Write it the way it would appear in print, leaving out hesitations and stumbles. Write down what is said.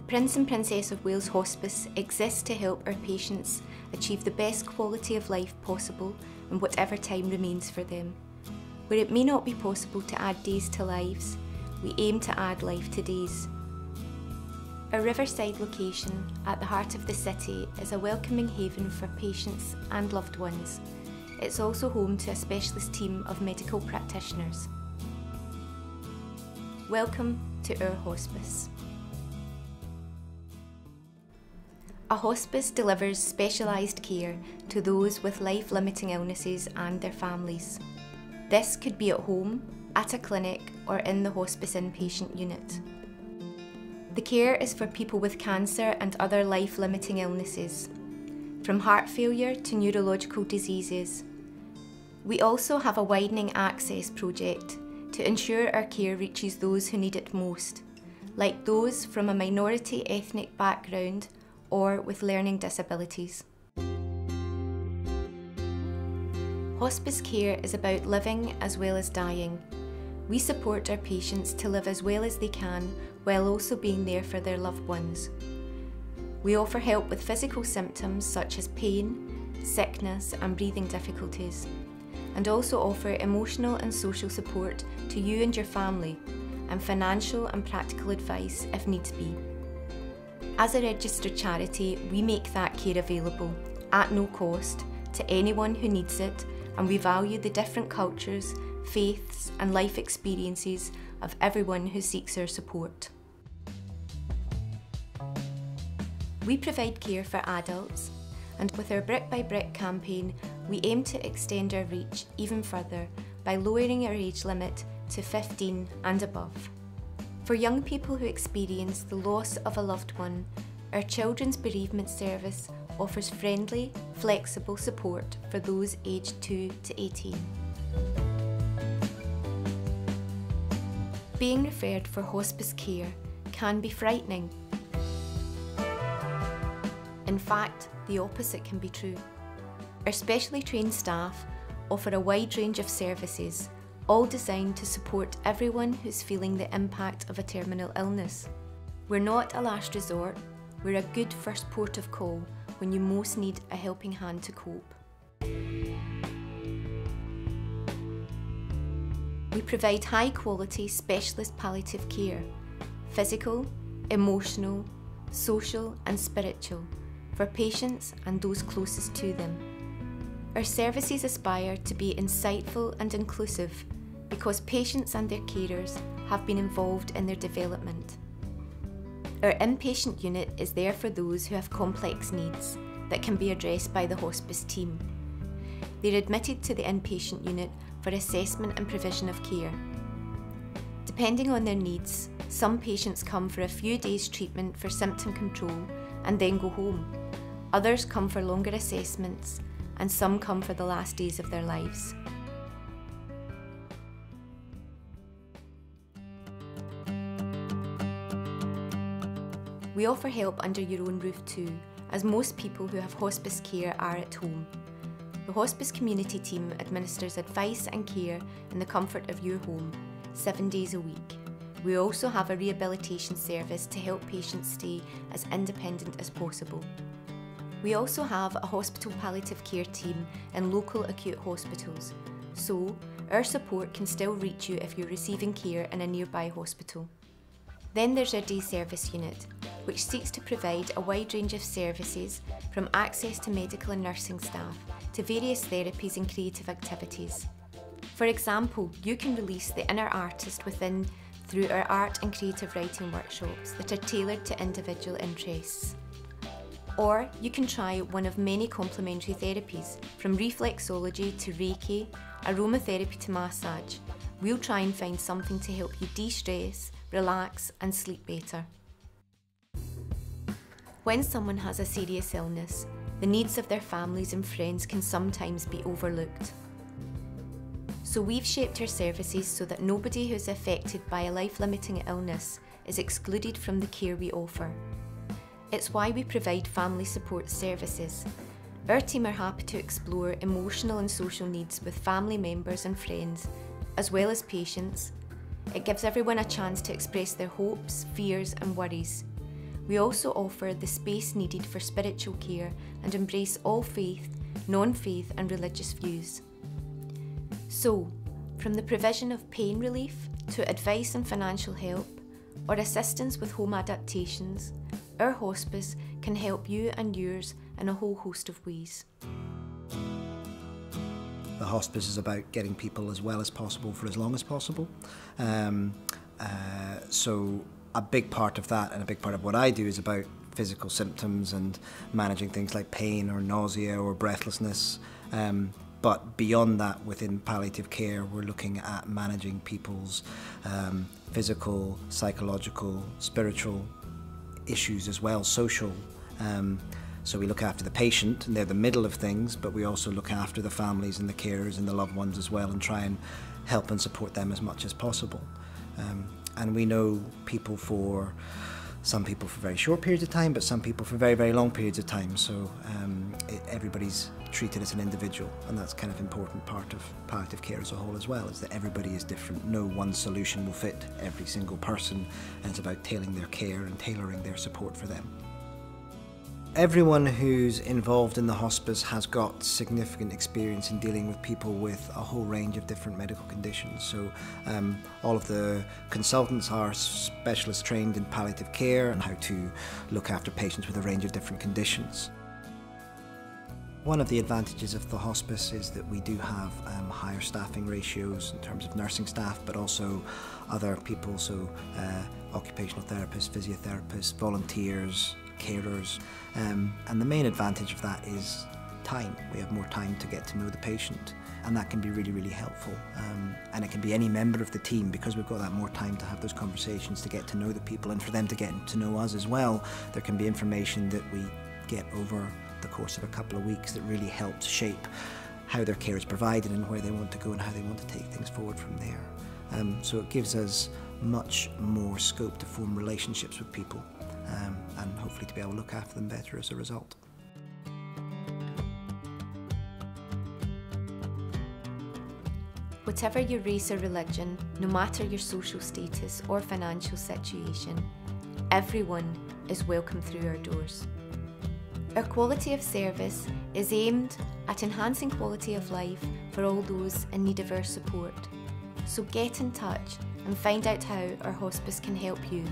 Prince and Princess of Wales Hospice exists to help our patients achieve the best quality of life possible in whatever time remains for them. Where it may not be possible to add days to lives, we aim to add life to days. Our riverside location at the heart of the city is a welcoming haven for patients and loved ones. It's also home to a specialist team of medical practitioners. Welcome to our hospice. A hospice delivers specialised care to those with life-limiting illnesses and their families. This could be at home, at a clinic, or in the hospice inpatient unit. The care is for people with cancer and other life-limiting illnesses, from heart failure to neurological diseases. We also have a widening access project to ensure our care reaches those who need it most, like those from a minority ethnic background or with learning disabilities. Hospice care is about living as well as dying. We support our patients to live as well as they can while also being there for their loved ones. We offer help with physical symptoms such as pain, sickness and breathing difficulties, and also offer emotional and social support to you and your family, and financial and practical advice if needs be. As a registered charity, we make that care available, at no cost, to anyone who needs it, and we value the different cultures, faiths and life experiences of everyone who seeks our support. We provide care for adults, and with our Brick by Brick campaign, we aim to extend our reach even further by lowering our age limit to 15 and above. For young people who experience the loss of a loved one, our Children's Bereavement Service offers friendly, flexible support for those aged 2 to 18. Being referred for hospice care can be frightening. In fact, the opposite can be true. Our specially trained staff offer a wide range of services, all designed to support everyone who's feeling the impact of a terminal illness. We're not a last resort, we're a good first port of call when you most need a helping hand to cope. We provide high quality specialist palliative care, physical, emotional, social and spiritual, for patients and those closest to them. Our services aspire to be insightful and inclusive because patients and their carers have been involved in their development. Our inpatient unit is there for those who have complex needs that can be addressed by the hospice team. They're admitted to the inpatient unit for assessment and provision of care. Depending on their needs, some patients come for a few days treatment for symptom control and then go home. Others come for longer assessments, and some come for the last days of their lives. We offer help under your own roof too, as most people who have hospice care are at home. The hospice community team administers advice and care in the comfort of your home, 7 days a week. We also have a rehabilitation service to help patients stay as independent as possible. We also have a hospital palliative care team in local acute hospitals, so our support can still reach you if you're receiving care in a nearby hospital. Then there's our day service unit, which seeks to provide a wide range of services, from access to medical and nursing staff to various therapies and creative activities. For example, you can release the inner artist within through our art and creative writing workshops that are tailored to individual interests. Or you can try one of many complementary therapies, from reflexology to Reiki, aromatherapy to massage. We'll try and find something to help you de-stress, relax and sleep better. When someone has a serious illness, the needs of their families and friends can sometimes be overlooked. So we've shaped our services so that nobody who's affected by a life-limiting illness is excluded from the care we offer. It's why we provide family support services. Our team are happy to explore emotional and social needs with family members and friends, as well as patients. It gives everyone a chance to express their hopes, fears and worries. We also offer the space needed for spiritual care and embrace all faith, non-faith and religious views. So, from the provision of pain relief to advice and financial help, or assistance with home adaptations, our hospice can help you and yours in a whole host of ways. The hospice is about getting people as well as possible for as long as possible. So a big part of that and a big part of what I do is about physical symptoms and managing things like pain or nausea or breathlessness. But beyond that, within palliative care, we're looking at managing people's physical, psychological, spiritual issues as well, social. So we look after the patient, and they're the middle of things, but we also look after the families and the carers and the loved ones as well, and try and help and support them as much as possible. And we know people for, some people for very short periods of time, but some people for very, very long periods of time. So everybody's treated as an individual, and that's kind of important part of palliative care as a whole as well, is that everybody is different. No one solution will fit every single person, and it's about tailoring their care and tailoring their support for them. Everyone who's involved in the hospice has got significant experience in dealing with people with a whole range of different medical conditions. So all of the consultants are specialists trained in palliative care and how to look after patients with a range of different conditions. One of the advantages of the hospice is that we do have higher staffing ratios in terms of nursing staff, but also other people, so occupational therapists, physiotherapists, volunteers, carers, and the main advantage of that is time. We have more time to get to know the patient, and that can be really, really helpful. And it can be any member of the team, because we've got that more time to have those conversations, to get to know the people, and for them to get to know us as well. There can be information that we get over the course of a couple of weeks that really helps shape how their care is provided and where they want to go and how they want to take things forward from there. So it gives us much more scope to form relationships with people, and hopefully to be able to look after them better as a result. Whatever your race or religion, no matter your social status or financial situation, everyone is welcome through our doors. Our quality of service is aimed at enhancing quality of life for all those in need of our support. So get in touch and find out how our hospice can help you.